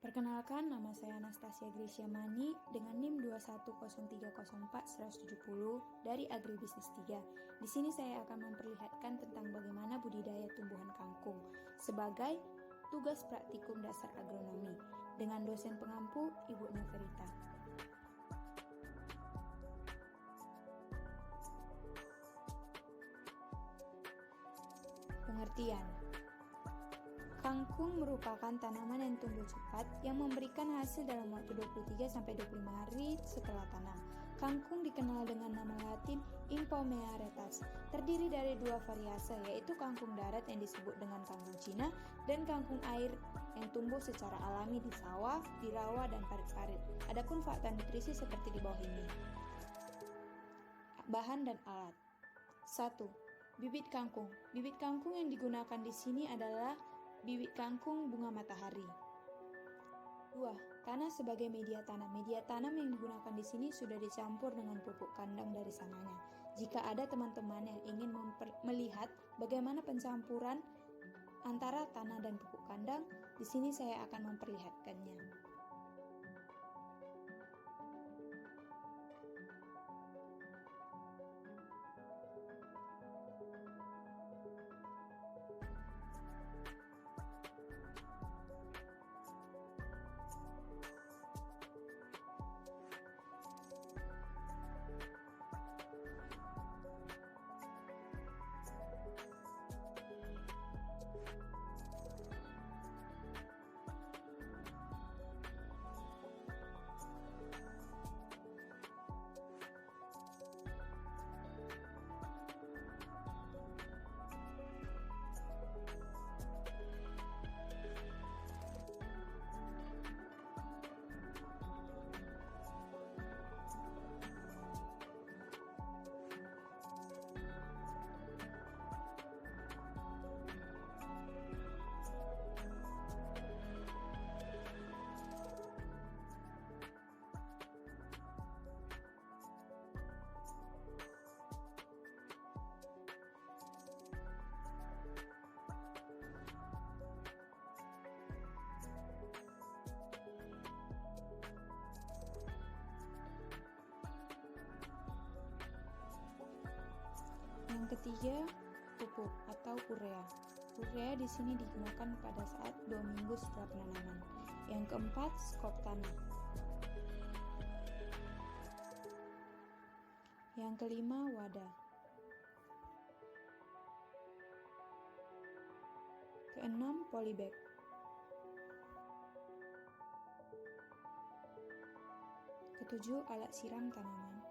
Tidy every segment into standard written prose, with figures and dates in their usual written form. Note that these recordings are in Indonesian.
Perkenalkan, nama saya Anastasia Grisya Mani dengan NIM 210304170 dari Agribisnis 3. Di sini saya akan memperlihatkan tentang bagaimana budidaya tumbuhan kangkung sebagai tugas praktikum dasar agronomi dengan dosen pengampu Ibu Neverita. Pengertian. Kangkung merupakan tanaman yang tumbuh cepat yang memberikan hasil dalam waktu 23-25 hari setelah tanam. Kangkung dikenal dengan nama latin Ipomoea retans, terdiri dari dua variase, yaitu kangkung darat yang disebut dengan kangkung Cina dan kangkung air yang tumbuh secara alami di sawah, di rawa, dan parit-parit. Adapun fakta nutrisi seperti di bawah ini. Bahan dan alat. 1. Bibit kangkung. Bibit kangkung yang digunakan di sini adalah bibit kangkung bunga matahari. 2. Tanah sebagai media tanam. Media tanam yang digunakan di sini sudah dicampur dengan pupuk kandang dari sananya. Jika ada teman-teman yang ingin melihat bagaimana pencampuran antara tanah dan pupuk kandang, di sini saya akan memperlihatkannya. Yang ketiga, pupuk atau urea. Urea di sini digunakan pada saat 2 minggu setelah penanaman. Yang keempat, skop tanah. Yang kelima, wadah. Keenam, polybag. Ketujuh, alat siram tanaman.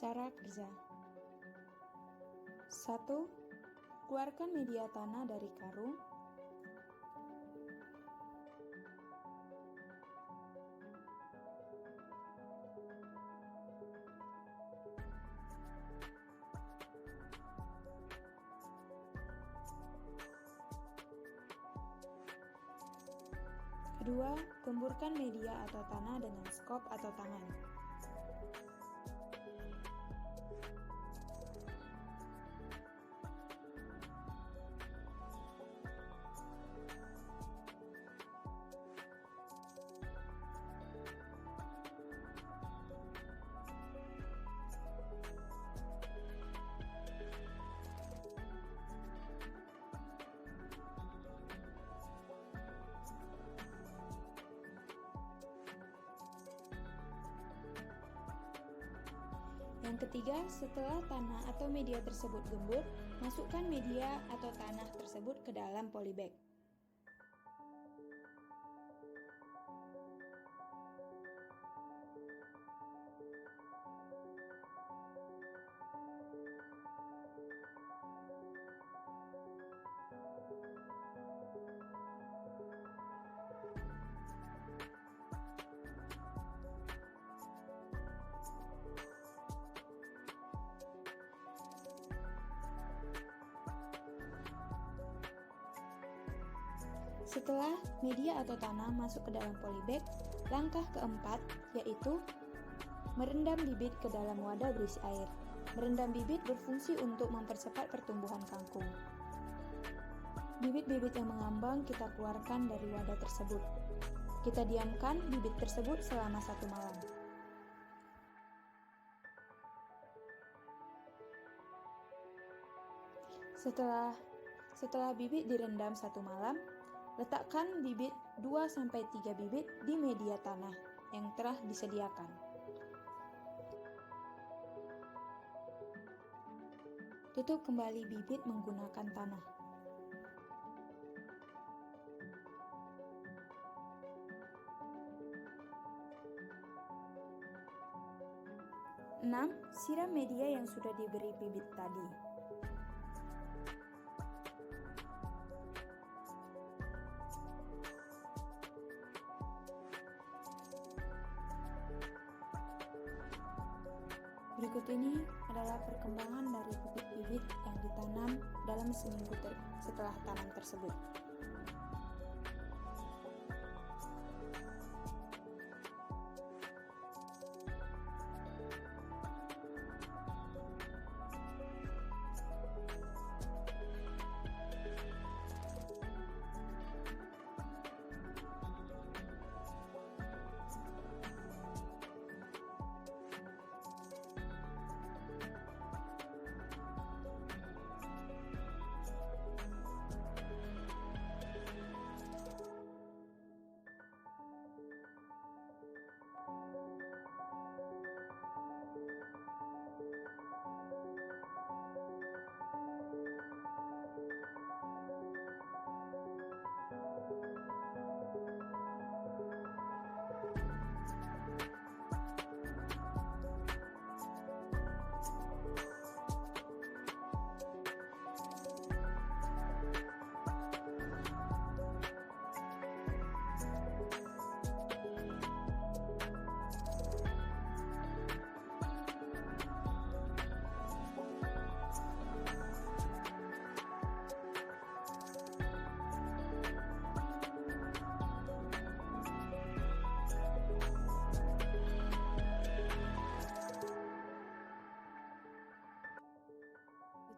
Cara kerja. 1. Keluarkan media tanah dari karung. 2. Gemburkan media atau tanah dengan skop atau tangan. 'Yang ketiga, setelah tanah atau media tersebut gembur, masukkan media atau tanah tersebut ke dalam polybag. Setelah media atau tanah masuk ke dalam polybag, langkah keempat yaitu merendam bibit ke dalam wadah berisi air. Merendam bibit berfungsi untuk mempercepat pertumbuhan kangkung. Bibit-bibit yang mengambang kita keluarkan dari wadah tersebut. Kita diamkan bibit tersebut selama 1 malam. Setelah bibit direndam 1 malam, letakkan bibit 2-3 bibit di media tanah yang telah disediakan. Tutup kembali bibit menggunakan tanah. Enam, siram media yang sudah diberi bibit tadi. Berikut ini adalah perkembangan dari bibit-bibit yang ditanam dalam seminggu setelah tanam tersebut.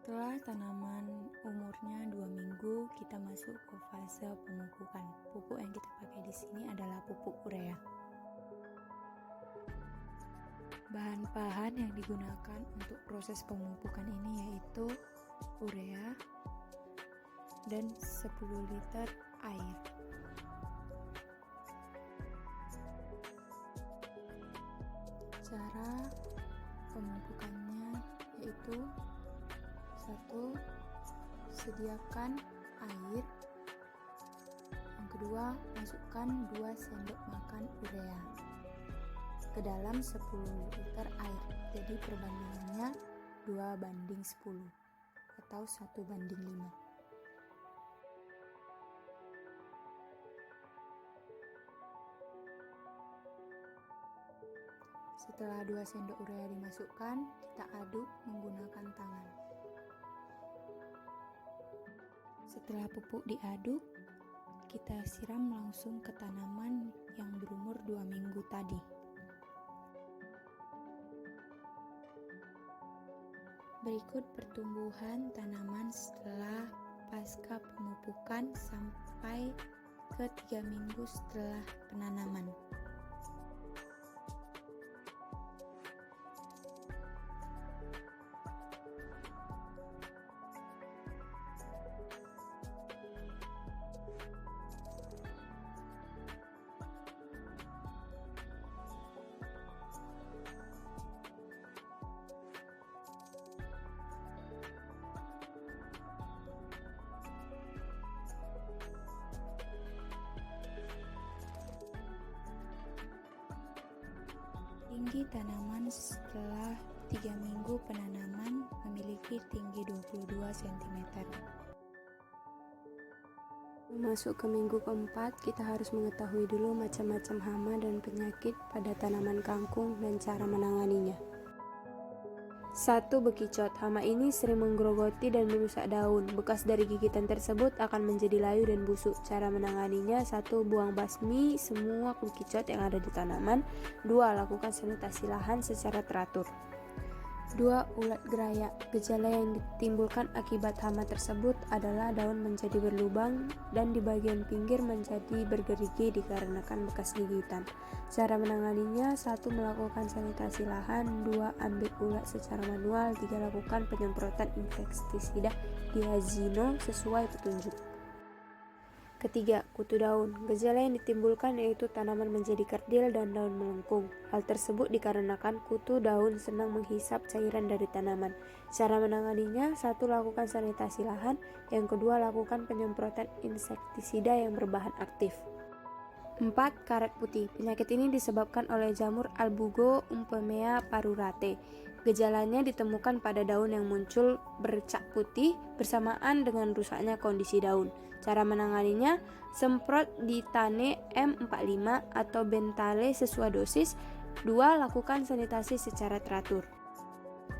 Setelah tanaman umurnya 2 minggu, kita masuk ke fase pemupukan. Pupuk yang kita pakai di sini adalah pupuk urea. Bahan-bahan yang digunakan untuk proses pemupukan ini yaitu urea dan 10 liter air. Cara pemupukannya yaitu: 1. Sediakan air. Yang kedua, masukkan 2 sendok makan urea ke dalam 10 liter air. Jadi perbandingannya 2:10 atau 1:5. Setelah 2 sendok urea dimasukkan, kita aduk menggunakan tangan. Setelah pupuk diaduk, kita siram langsung ke tanaman yang berumur 2 minggu tadi. Berikut pertumbuhan tanaman setelah pasca pemupukan sampai ke 3 minggu setelah penanaman. Tinggi tanaman setelah 3 minggu penanaman memiliki tinggi 22 cm. Masuk ke minggu keempat, kita harus mengetahui dulu macam-macam hama dan penyakit pada tanaman kangkung dan cara menanganinya. 1. Bekicot. Hama ini sering menggerogoti dan merusak daun. Bekas dari gigitan tersebut akan menjadi layu dan busuk. Cara menanganinya: 1. Buang basmi semua bekicot yang ada di tanaman. 2. Lakukan sanitasi lahan secara teratur. 2. Ulat geraya. Gejala yang ditimbulkan akibat hama tersebut adalah daun menjadi berlubang dan di bagian pinggir menjadi bergerigi dikarenakan bekas gigitan. Cara menanganinya: 1. Melakukan sanitasi lahan. 2. Ambil ulat secara manual. 3. Lakukan penyemprotan insektisida diazino sesuai petunjuk. Ketiga, kutu daun. Gejala yang ditimbulkan yaitu tanaman menjadi kerdil dan daun melengkung. Hal tersebut dikarenakan kutu daun senang menghisap cairan dari tanaman. Cara menanganinya: 1. Lakukan sanitasi lahan. Yang kedua, lakukan penyemprotan insektisida yang berbahan aktif. 4. Karet putih. Penyakit ini disebabkan oleh jamur Albugo umpemea parurate. Gejalanya ditemukan pada daun yang muncul bercak putih bersamaan dengan rusaknya kondisi daun. Cara menanganinya: semprot di tane M45 atau bentale sesuai dosis. 2. Lakukan sanitasi secara teratur.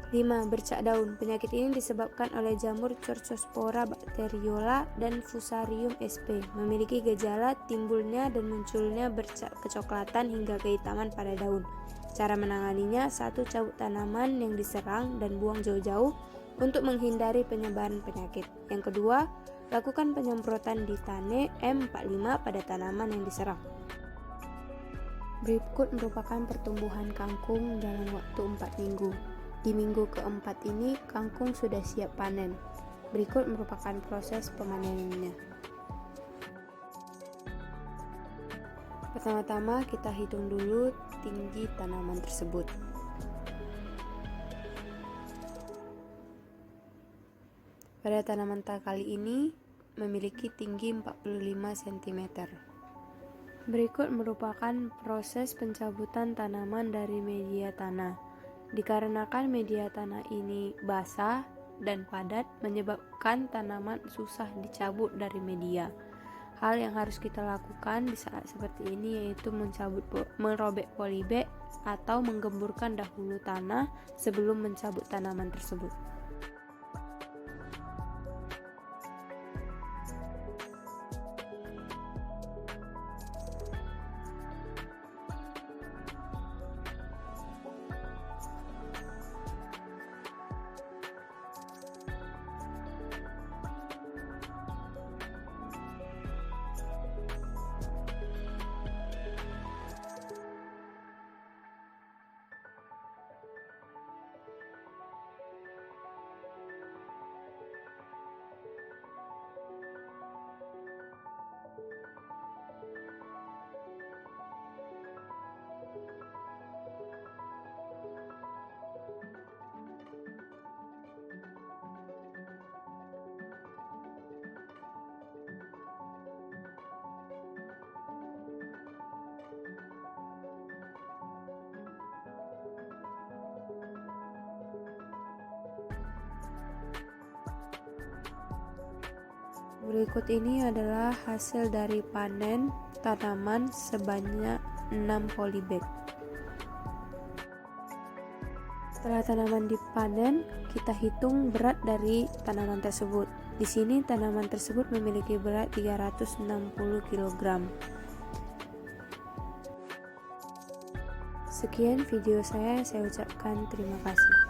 5. Bercak daun. Penyakit ini disebabkan oleh jamur Cercospora bacteriola dan Fusarium sp. Memiliki gejala timbulnya dan munculnya bercak kecoklatan hingga kehitaman pada daun. Cara menanganinya: 1. Cabut tanaman yang diserang dan buang jauh-jauh untuk menghindari penyebaran penyakit. Yang kedua, lakukan penyemprotan di tane M45 pada tanaman yang diserang. Berikut merupakan pertumbuhan kangkung dalam waktu 4 minggu. Di minggu keempat ini, kangkung sudah siap panen. Berikut merupakan proses pemanenannya. Pertama-tama kita hitung dulu tinggi tanaman tersebut. Pada tanaman kali ini memiliki tinggi 45 cm. Berikut merupakan proses pencabutan tanaman dari media tanah. Dikarenakan media tanah ini basah dan padat menyebabkan tanaman susah dicabut dari media. Hal yang harus kita lakukan di saat seperti ini yaitu merobek polybag atau menggemburkan dahulu tanah sebelum mencabut tanaman tersebut. Berikut ini adalah hasil dari panen tanaman sebanyak 6 polybag. Setelah tanaman dipanen, kita hitung berat dari tanaman tersebut. Di sini tanaman tersebut memiliki berat 360 kg. Sekian video saya ucapkan terima kasih.